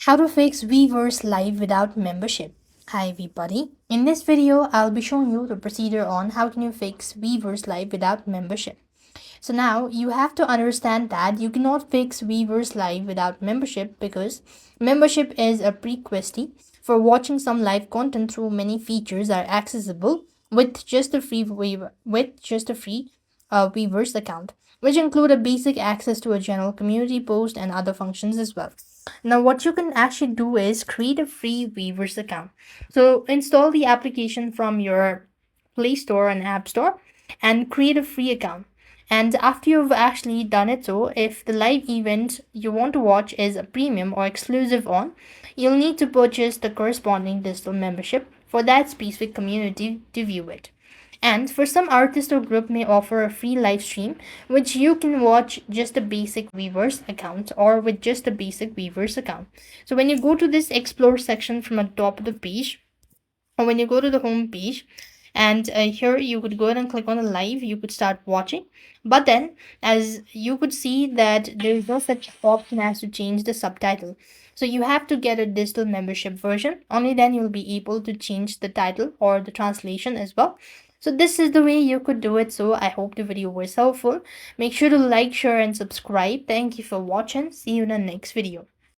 How to fix Weverse Live without membership. Hi everybody. In this video, I'll be showing you the procedure on how can you fix Weverse Live without membership. So now you have to understand that you cannot fix Weverse Live without membership because membership is a prerequisite for watching some live content through many features are accessible with just a free Weverse account, which include a basic access to a general community post and other functions as well. Now, what you can actually do is create a free Weverse account. So, install the application from your Play Store and App Store and create a free account. And after you've actually done it, so if the live event you want to watch is a premium or exclusive on, you'll need to purchase the corresponding digital membership for that specific community to view it. And for some artist or group may offer a free live stream, which you can watch just a basic Weverse account or with just a basic Weverse account. So when you go to this explore section from the top of the page, or when you go to the home page, and here you could go ahead and click on the live, you could start watching. But then as you could see that there is no such option as to change the subtitle. So you have to get a digital membership version. Only then you'll be able to change the title or the translation as well. So this is the way you could do it. So I hope the video was helpful. Make sure to like, share and subscribe. Thank you for watching. See you in the next video.